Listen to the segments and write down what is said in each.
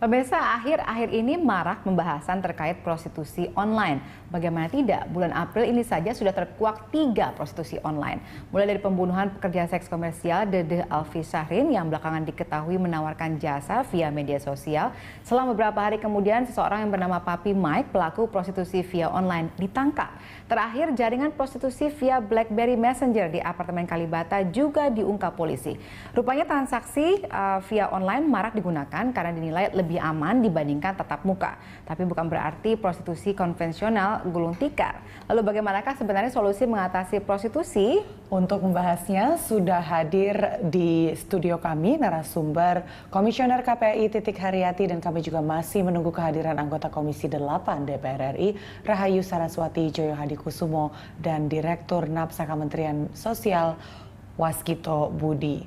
Pemirsa, akhir-akhir ini marak pembahasan terkait prostitusi online. Bagaimana tidak, bulan April ini saja sudah terkuak 3 prostitusi online. Mulai dari pembunuhan pekerja seks komersial Dedeh Alfi Syahrin yang belakangan diketahui menawarkan jasa via media sosial. Selang beberapa hari kemudian, seseorang yang bernama Papi Mike, pelaku prostitusi via online, ditangkap. Terakhir, jaringan prostitusi via BlackBerry Messenger di apartemen Kalibata juga diungkap polisi. Rupanya transaksi via online marak digunakan karena dinilai lebih aman dibandingkan tatap muka. Tapi bukan berarti prostitusi konvensional gulung tikar. Lalu bagaimanakah sebenarnya solusi mengatasi prostitusi? Untuk membahasnya sudah hadir di studio kami narasumber Komisioner KPAI Titik Haryati, dan kami juga masih menunggu kehadiran anggota Komisi 8 DPR RI Rahayu Saraswati Joyo Hadikusumo dan Direktur NAPSA Kementerian Sosial Waskito Budi.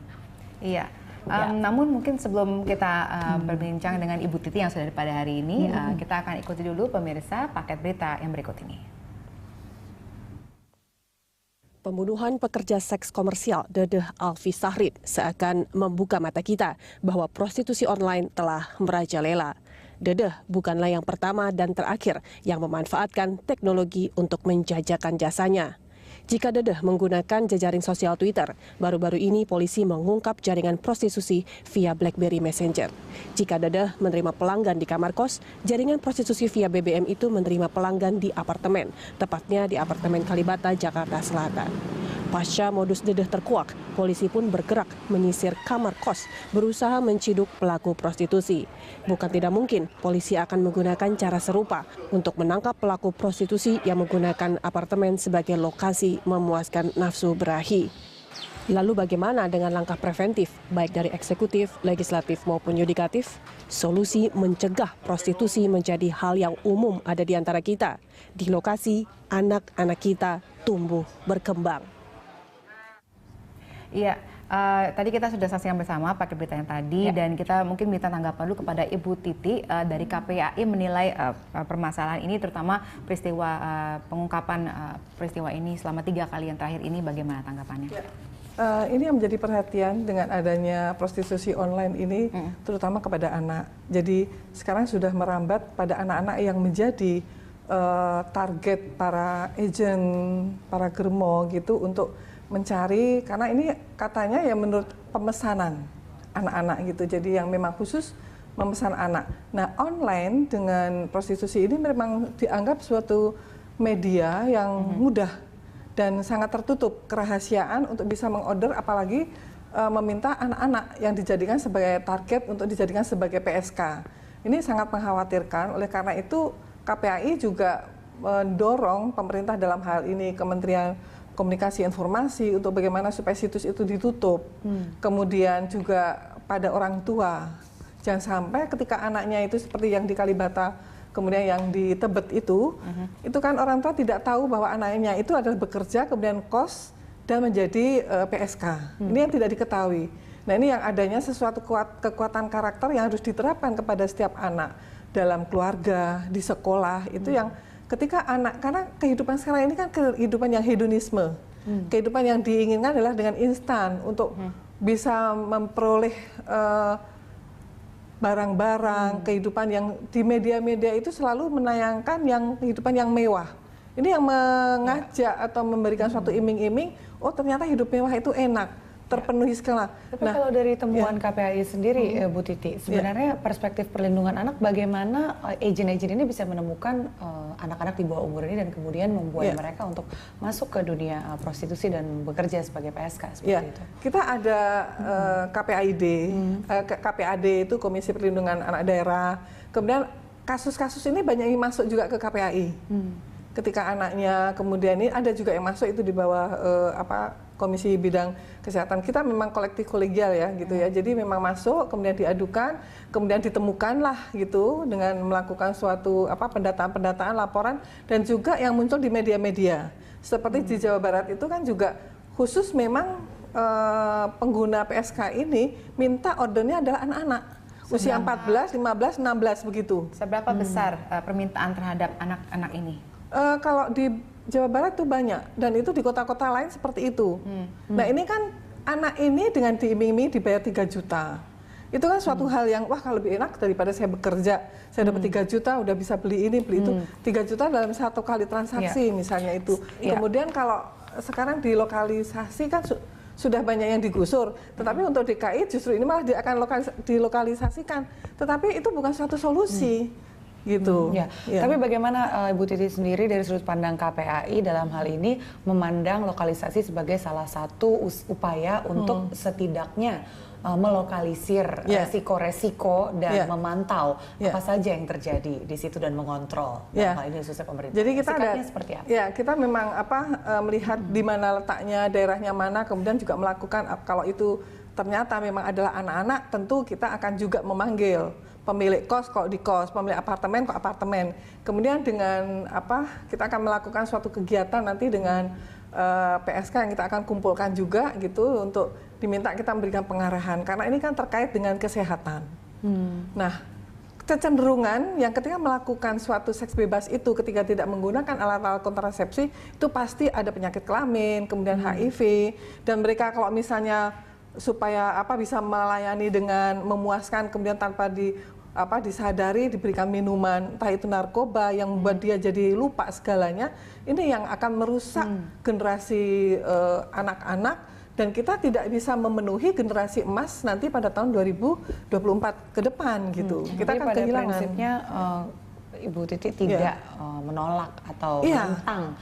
Iya. Namun mungkin sebelum kita berbincang dengan Ibu Titi yang sudah ada pada hari ini, kita akan ikuti dulu pemirsa paket berita yang berikut ini. Pembunuhan pekerja seks komersial Dedeh Alfi Syahrin seakan membuka mata kita bahwa prostitusi online telah merajalela. Dedeh bukanlah yang pertama dan terakhir yang memanfaatkan teknologi untuk menjajakan jasanya. Jika Dedeh menggunakan jejaring sosial Twitter, baru-baru ini polisi mengungkap jaringan prostitusi via BlackBerry Messenger. Jika Dedeh menerima pelanggan di kamar kos, jaringan prostitusi via BBM itu menerima pelanggan di apartemen, tepatnya di apartemen Kalibata, Jakarta Selatan. Pasca modus Dedeh terkuak, polisi pun bergerak menyisir kamar kos, berusaha menciduk pelaku prostitusi. Bukan tidak mungkin polisi akan menggunakan cara serupa untuk menangkap pelaku prostitusi yang menggunakan apartemen sebagai lokasi memuaskan nafsu berahi. Lalu bagaimana dengan langkah preventif, baik dari eksekutif, legislatif maupun yudikatif? Solusi mencegah prostitusi menjadi hal yang umum ada di antara kita. Di lokasi anak-anak kita tumbuh berkembang. Iya, tadi kita sudah saksikan bersama paket berita yang tadi, dan kita mungkin minta tanggapan dulu kepada Ibu Titi dari KPAI menilai permasalahan ini, terutama peristiwa pengungkapan peristiwa ini selama 3 kali yang terakhir ini, bagaimana tanggapannya? Ini yang menjadi perhatian dengan adanya prostitusi online ini, terutama kepada anak. Jadi sekarang sudah merambat pada anak-anak yang menjadi target para agen, para germo gitu untuk mencari, karena ini katanya ya menurut pemesanan anak-anak gitu, jadi yang memang khusus memesan anak. Nah, online dengan prostitusi ini memang dianggap suatu media yang mudah dan sangat tertutup kerahasiaan untuk bisa mengorder, apalagi meminta anak-anak yang dijadikan sebagai target untuk dijadikan sebagai PSK. Ini sangat mengkhawatirkan, oleh karena itu KPAI juga mendorong pemerintah dalam hal ini Kementerian Komunikasi Informasi untuk bagaimana supaya situs itu ditutup. Kemudian juga pada orang tua, jangan sampai ketika anaknya itu seperti yang di Kalibata, kemudian yang di Tebet itu kan orang tua tidak tahu bahwa anaknya itu adalah bekerja, kemudian kos dan menjadi PSK. Ini yang tidak diketahui. Nah, ini yang adanya sesuatu kekuatan karakter yang harus diterapkan kepada setiap anak dalam keluarga, di sekolah, itu yang ketika anak, karena kehidupan sekarang ini kan kehidupan yang hedonisme, kehidupan yang diinginkan adalah dengan instan untuk bisa memperoleh barang-barang, kehidupan yang di media-media itu selalu menayangkan yang kehidupan yang mewah. Ini yang mengajak atau memberikan suatu iming-iming, oh ternyata hidup mewah itu enak, terpenuhi segala. Tapi kalau dari temuan KPAI sendiri, Bu Titi, sebenarnya perspektif perlindungan anak, bagaimana agen-agen ini bisa menemukan anak-anak di bawah umur ini dan kemudian membuat mereka untuk masuk ke dunia prostitusi dan bekerja sebagai PSK seperti itu? Kita ada KPAID, KPAD itu Komisi Perlindungan Anak Daerah. Kemudian kasus-kasus ini banyak yang masuk juga ke KPAI. Ketika anaknya kemudian ini ada juga yang masuk itu di bawah Komisi Bidang Kesehatan. Kita memang kolektif kolegial ya gitu ya. Jadi memang masuk, kemudian diadukan, kemudian ditemukanlah gitu dengan melakukan suatu pendataan-pendataan, laporan, dan juga yang muncul di media-media. Seperti di Jawa Barat itu kan juga khusus memang pengguna PSK ini minta ordernya adalah anak-anak. Usia 14, 15, 16 begitu. Seberapa besar permintaan terhadap anak-anak ini? Kalau di Jawa Barat tuh banyak, dan itu di kota-kota lain seperti itu. Nah, ini kan anak ini dengan diiming-imingi dibayar 3 juta. Itu kan suatu hal yang wah kalau lebih enak daripada saya bekerja, saya dapat 3 juta udah bisa beli ini, beli itu. 3 juta dalam 1 kali transaksi misalnya itu. Kemudian kalau sekarang dilokalisasi kan sudah banyak yang digusur, tetapi untuk DKI justru ini malah akan dilokalisasikan. Tetapi itu bukan suatu solusi. Gitu. Tapi bagaimana Ibu Titi sendiri dari sudut pandang KPAI dalam hal ini memandang lokalisasi sebagai salah satu upaya untuk setidaknya melokalisir resiko-resiko dan memantau apa saja yang terjadi di situ dan mengontrol dalam hal ini khususnya pemerintah. Jadi kita seperti apa? Kita memang melihat di mana letaknya, daerahnya mana, kemudian juga melakukan kalau itu ternyata memang adalah anak-anak, tentu kita akan juga memanggil pemilik kos kok di kos, pemilik apartemen kok apartemen. Kemudian dengan kita akan melakukan suatu kegiatan nanti dengan PSK yang kita akan kumpulkan juga gitu untuk diminta kita memberikan pengarahan karena ini kan terkait dengan kesehatan. Nah, kecenderungan yang ketika melakukan suatu seks bebas itu ketika tidak menggunakan alat-alat kontrasepsi itu pasti ada penyakit kelamin, kemudian HIV dan mereka kalau misalnya supaya bisa melayani dengan memuaskan kemudian tanpa disadari diberikan minuman entah itu narkoba yang membuat dia jadi lupa segalanya, ini yang akan merusak generasi anak-anak dan kita tidak bisa memenuhi generasi emas nanti pada tahun 2024 ke depan gitu. Kita akan pada kehilangan. prinsipnya Ibu Titi tidak menolak atau menentang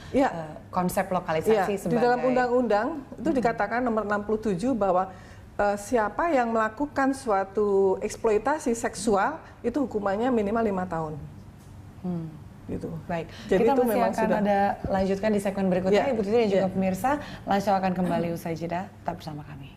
konsep lokalisasi sebagai... Di dalam undang-undang itu dikatakan nomor 67 bahwa siapa yang melakukan suatu eksploitasi seksual itu hukumannya minimal 5 tahun. Gitu. Baik, jadi kita itu masih memang akan sudah ada lanjutkan di segmen berikutnya. Ibu Titi dan juga pemirsa, Langsung akan kembali usai jeda. Tetap bersama kami.